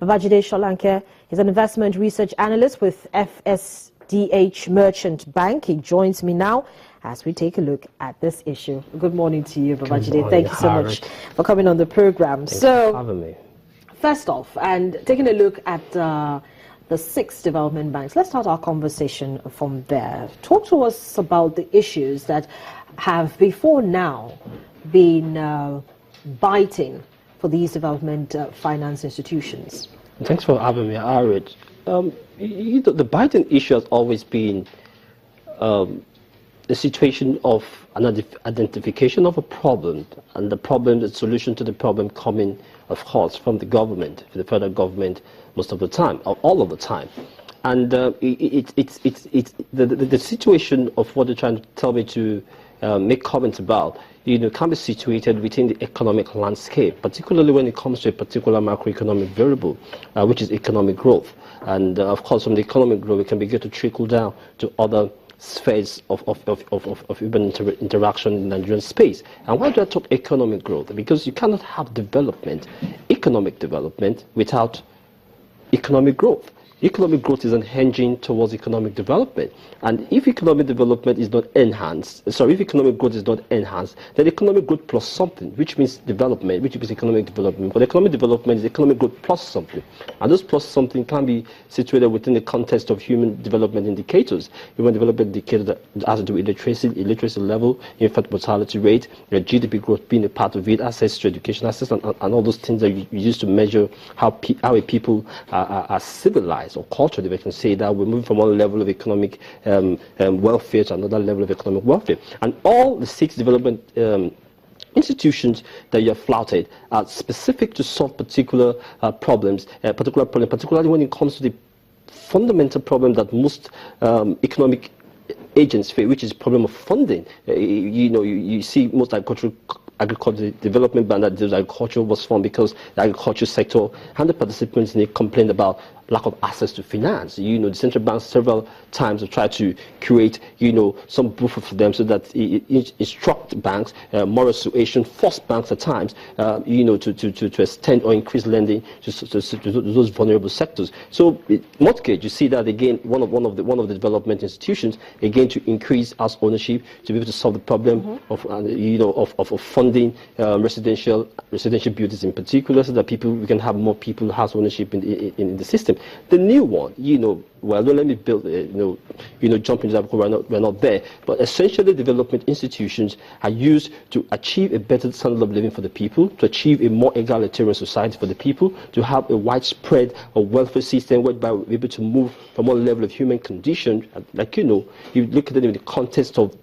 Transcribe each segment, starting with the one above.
Babajide Sholanke is an investment research analyst with FSDH Merchant Bank. He joins me now as we take a look at this issue. Good morning to you, Babajide. Thank you so much for coming on the program. Thanks for having me. First off, and taking a look at the 6 development banks, let's start our conversation from there. Talk to us about the issues that have before now been biting for these development finance institutions. Thanks for having me, Arid. The biting issue has always been the situation of an identification of a problem, and the solution to the problem coming, of course, from the government, the federal government, most of the time, or all of the time. And the situation of what they're trying to tell me to make comments about, can be situated within the economic landscape, particularly when it comes to a particular macroeconomic variable, which is economic growth. And of course, from the economic growth, it can begin to trickle down to other spheres of human interaction in the Nigerian space. And why do I talk economic growth? Because you cannot have economic development, without economic growth. Economic growth is an engine towards economic development. And if economic development is not enhanced, if economic growth is not enhanced, then economic growth plus something, which means development, which is economic development. But economic development is economic growth plus something. And those plus something can be situated within the context of human development indicators. Human development indicator that has to do with illiteracy level, infant mortality rate, GDP growth being a part of it, access to education, access, and all those things that you use to measure how a people are civilized or cultured, if I can say that. We're moving from one level of economic welfare to another level of economic welfare. And all the 6 development institutions that you have flouted are specific to solve particular problems, particularly when it comes to the fundamental problem that most economic agents face, which is the problem of funding. You see most agricultural development bank that deals with agriculture was formed because the agriculture sector and the participants in it complained about lack of access to finance. The central bank several times have tried to create, some buffer for them so that it instruct banks, moral suasion, force banks at times, to extend or increase lending to those vulnerable sectors. So mortgage, you see that again, one of the development institutions, again, to increase house ownership, to be able to solve the problem of funding residential buildings in particular, so that we can have more people house ownership in the system. The new one, don't let me build, jump into that because we're not there. But essentially, development institutions are used to achieve a better standard of living for the people, to achieve a more egalitarian society for the people, to have a widespread welfare system whereby we're able to move from one level of human condition, you look at it in the context of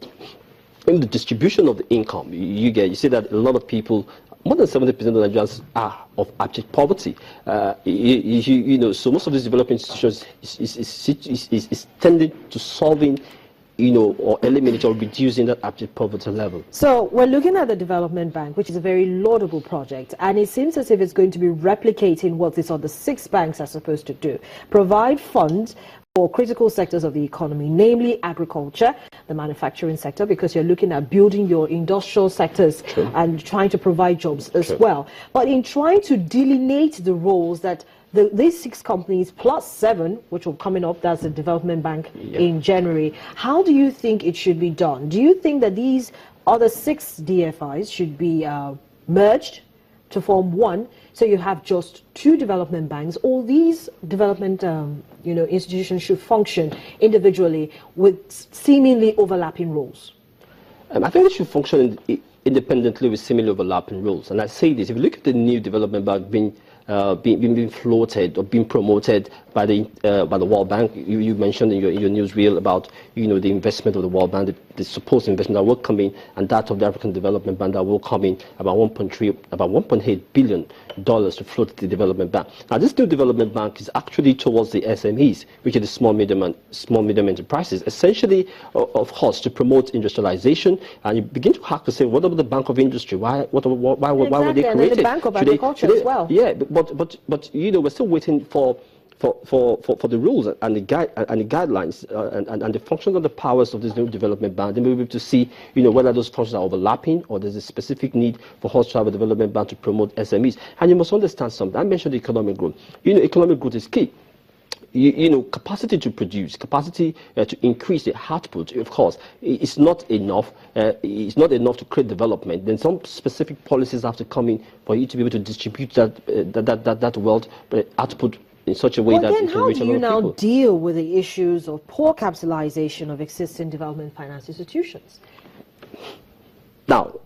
in the distribution of the income. You see that a lot of people, more than 70% of Nigerians are of abject poverty. So most of these development institutions is tending to solving, or eliminating or reducing that abject poverty level. So we're looking at the development bank, which is a very laudable project, and it seems as if it's going to be replicating what these other 6 banks are supposed to do: provide funds for critical sectors of the economy, namely agriculture, the manufacturing sector, because you're looking at building your industrial sectors and trying to provide jobs as well. But in trying to delineate the roles that these 6 companies plus 7, which will coming up, that's the development bank in January, how do you think it should be done? Do you think that these other 6 DFIs should be merged to form one, so you have just 2 development banks? All these development institutions should function individually with seemingly overlapping roles? I think they should function independently with seemingly overlapping roles. And I say this, if you look at the new development bank being floated or being promoted by the World Bank, you mentioned in your newsreel about the investment of the World Bank, the supposed investment that will come in, and that of the African Development Bank that will come in, about $1.8 billion to float the development bank. Now, this new development bank is actually towards the SMEs, which are the small medium enterprises, essentially, of course, to promote industrialization. And you begin to have to say, what about the Bank of Industry? Why were they created? And the Bank of Agriculture as well. Yeah, but we're still waiting for for the rules and the guidelines and the functions and the powers of this new development bank, then we'll be able to see, whether those functions are overlapping or there's a specific need for us to have a development bank to promote SMEs. And you must understand something. I mentioned economic growth. Economic growth is key. Capacity to produce, capacity to increase the output, of course, it's not enough. It's not enough to create development. Then some specific policies have to come in for you to be able to distribute that wealth output in such a way that then it can how reach do a lot you of now people. deal with the issues of poor capitalization of existing development finance institutions? Now,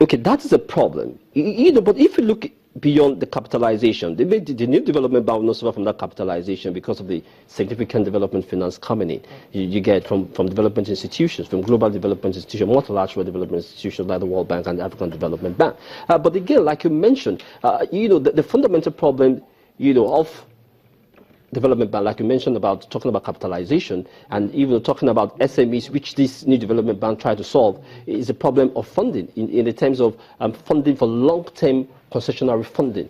okay, that is a problem. But if you look beyond the capitalization, the new development bank will not suffer from that capitalization because of the significant development finance coming in. You get from development institutions, from global development institutions, multilateral development institutions like the World Bank and the African Development Bank. But again, like you mentioned, the fundamental problem, of development bank, like you mentioned about talking about capitalization and even talking about SMEs, which this new development bank tried to solve, is a problem of funding in the terms of funding for long-term concessionary funding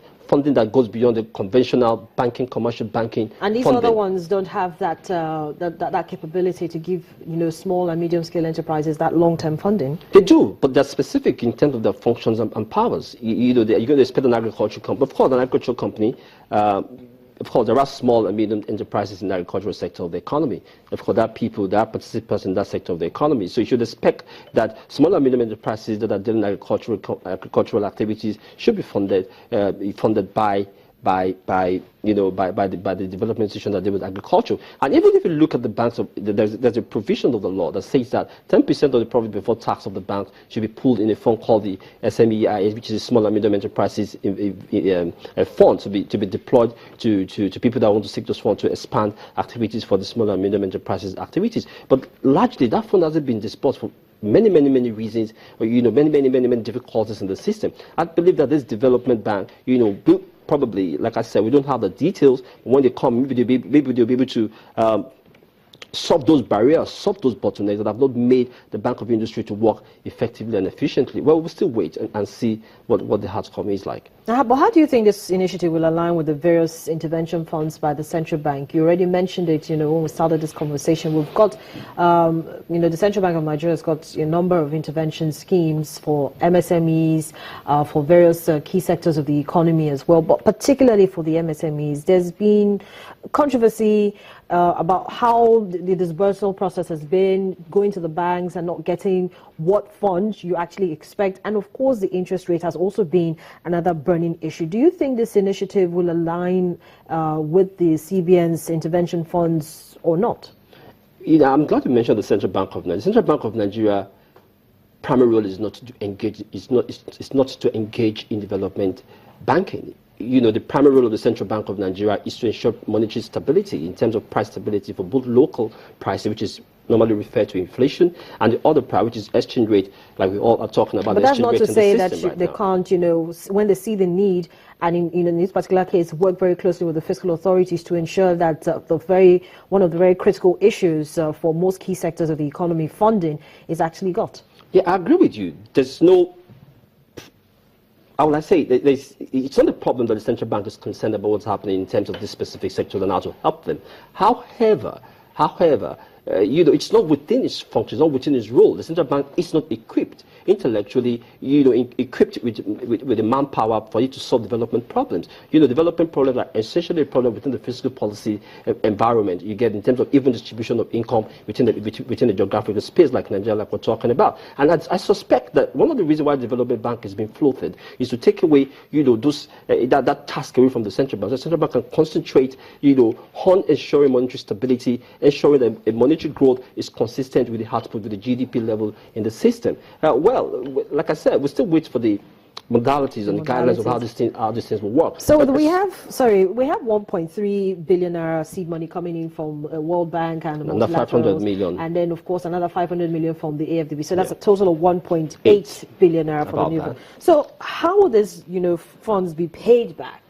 that goes beyond the conventional banking, commercial banking. And these funding. other ones don't have that that capability to give small and medium-scale enterprises that long-term funding. They do, but they're specific in terms of their functions and powers. You're going to expect an agricultural company. Of course, an agricultural company. Of course, there are small and medium enterprises in the agricultural sector of the economy. Of course, there are people, there are participants in that sector of the economy. So you should expect that small and medium enterprises that are doing agricultural activities should be funded by the development institution that deal with agriculture. And even if you look at the banks, there's a provision of the law that says that 10% of the profit before tax of the bank should be pooled in a fund called the SMEIS, which is a small and medium enterprises a fund to be deployed to people that want to seek those funds to expand activities for the small and medium enterprises activities. But largely, that fund hasn't been disbursed for many reasons, many difficulties in the system. I believe that this development bank, probably, like I said, we don't have the details. When they come, maybe they'll be able to solve those barriers, solve those bottlenecks that have not made the Bank of Industry to work effectively and efficiently. Well, we'll still wait and see what the outcome is like. But how do you think this initiative will align with the various intervention funds by the central bank? You already mentioned it, when we started this conversation. We've got, the Central Bank of Nigeria has got a number of intervention schemes for MSMEs, for various key sectors of the economy as well, but particularly for the MSMEs. There's been controversy about how the disbursal process has been, going to the banks and not getting what funds you actually expect. And of course, the interest rate has also been another burning issue. Do you think this initiative will align with the CBN's intervention funds or not? I'm glad you mentioned the Central Bank of Nigeria. The Central Bank of Nigeria primary role is not to engage. It's not to engage in development banking. The primary role of the Central Bank of Nigeria is to ensure monetary stability in terms of price stability for both local prices, which is normally referred to inflation, and the other part, which is exchange rate, like we all are talking about. But the that's not to say that they now. Can't, when they see the need, and in this particular case, work very closely with the fiscal authorities to ensure that one of the very critical issues for most key sectors of the economy, funding, is actually got. Yeah, I agree with you. There's no. How will I say? It's not a problem that the central bank is concerned about what's happening in terms of this specific sector and how to help them. However, it's not within its function, it's not within its role. The central bank is not equipped intellectually, equipped with the manpower for it to solve development problems. Development problems are essentially a problem within the fiscal policy environment you get in terms of even distribution of income within the geographical space like Nigeria, like we're talking about. And I suspect that one of the reasons why the development bank has been floated is to take away, that task away from the central bank. The central bank can concentrate, on ensuring monetary stability, ensuring that a monetary growth is consistent with the output, with the GDP level in the system. Like I said, we still wait for the modalities and the guidelines of how these things will work. So we have 1.3 billion naira seed money coming in from World Bank and 500 million, and then of course another 500 million from the AFDB. So that's a total of 1.8 billion naira for the new fund. So how will this funds be paid back?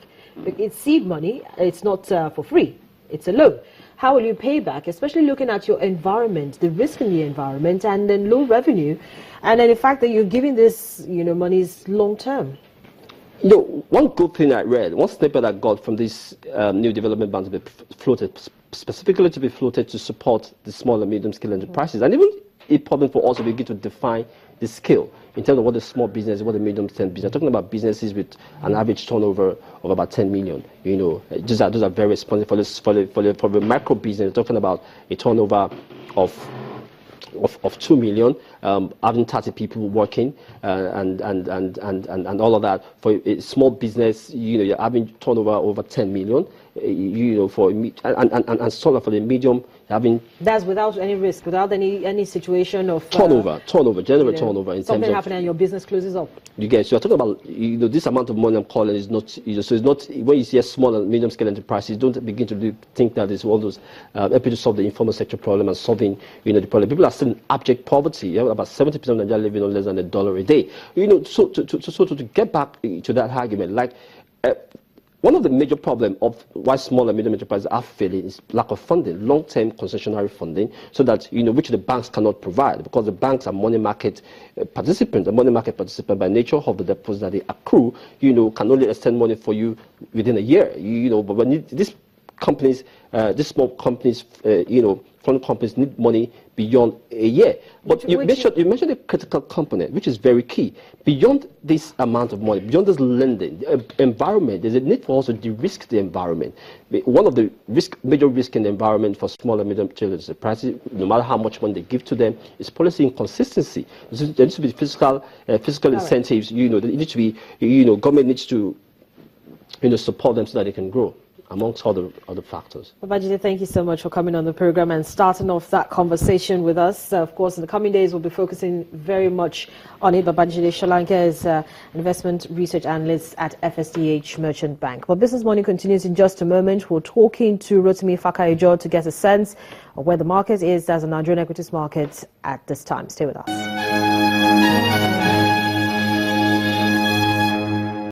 It's seed money. It's not for free. It's a loan. How will you pay back, especially looking at your environment, the risk in the environment, and then low revenue, and then the fact that you're giving this, monies long term? One good thing I read, one snippet I got from this new development bank to be floated, specifically to be floated to support the small and medium scale enterprises, and even important for us to begin to define the scale in terms of what the small business, what the medium scale business. Talking about businesses with an average turnover of about 10 million. Those are very responsive for the micro business. Talking about a turnover of 2 million, having 30 people working, and all of that. For a small business, you're having turnover over 10 million, for and sort of for the medium, having. That's without any risk, without any situation of turnover, general turnover. In something terms happening and your business closes up. You get. So you're talking about this amount of money I'm calling is not. So it's not when you see a small and medium scale enterprises, don't begin to think that it's all those helping to solve the informal sector problem and solving the problem. People are still in abject poverty. About 70% of Nigeria living on less than $1 a day. So to get back to that argument, like. One of the major problems of why small and medium enterprises are failing is lack of funding, long-term concessionary funding, so that which the banks cannot provide, because the banks are money market participants. The money market participant by nature of the deposits that they accrue, can only extend money for you within a year. But when these companies, these small companies, foreign companies need money beyond a year. But you mentioned a critical component, which is very key. Beyond this amount of money, beyond this lending, environment, there's a need for us to de-risk the environment. One of the major risks in the environment for small and medium enterprises, no matter how much money they give to them, is policy inconsistency. There needs to be fiscal incentives. There needs to be, government needs to, support them so that they can grow, amongst other factors. Babajide, thank you so much for coming on the program and starting off that conversation with us. Of course, in the coming days, we'll be focusing very much on it. Babajide Solanke is investment research analyst at FSDH Merchant Bank. But Business Morning continues in just a moment. We're talking to Rotimi Fakayijo to get a sense of where the market is as a Nigerian equities market at this time. Stay with us.